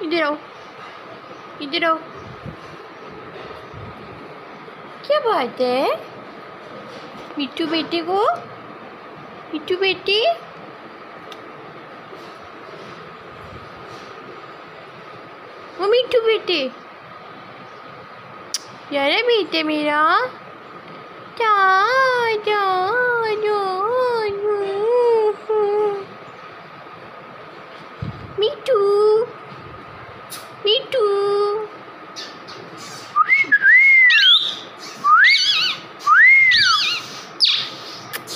इधर आओ, इधर आओ। क्या बात है मिट्टू बेटे को? मिट्टू बेटे, वो मिट्टू बेटे, यार बेटे मेरा, जा जा जा। मिट्टू, मिट्टू,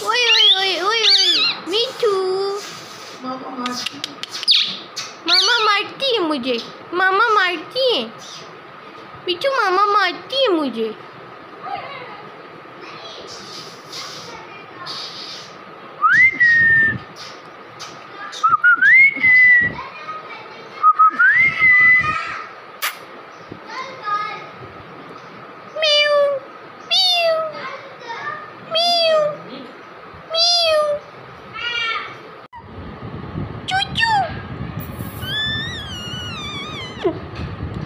ओए ओए ओए ओए ओए मिट्टू। मामा मारती है मुझे, मामा मारती है मिट्टू, मामा मारती है मुझे।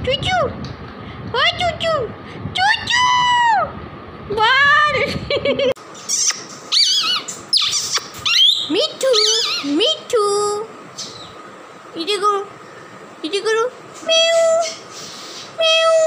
चूचू, ओए चूचू, चूचू, बाल। मिट्टू, मिट्टू, इधर करो, इधर करो, म्याऊ, म्याऊ।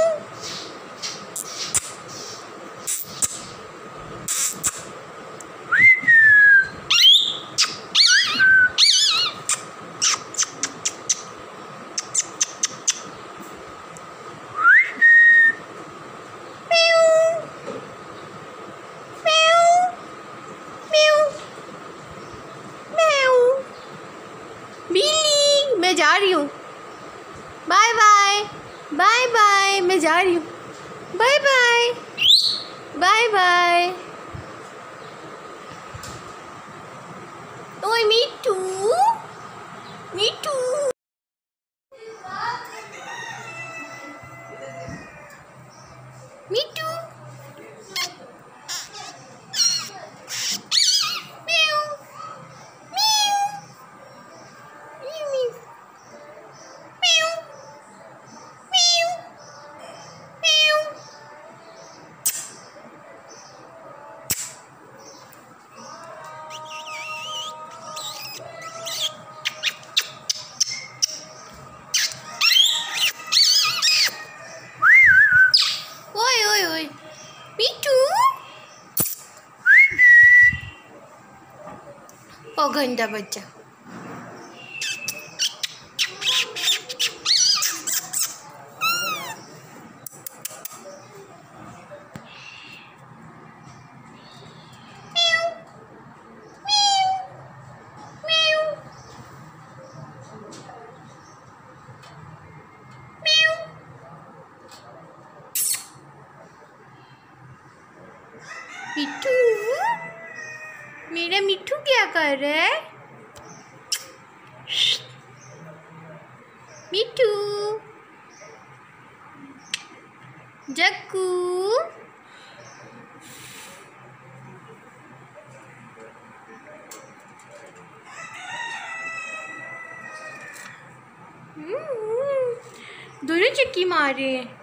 मैं जा रही हूँ, बाय बाय, बाय बाय, मैं जा रही हूँ, बाय बाय, बाय बाय। ओए मिट्टू, मिट्टू, मिट्टू, ओ गंदा बच्चा। मिट्टू, मेरा मिट्टू क्या कर रहा है? मिट्टू, जक्कू, दोनों चक्की मार रहे हैं।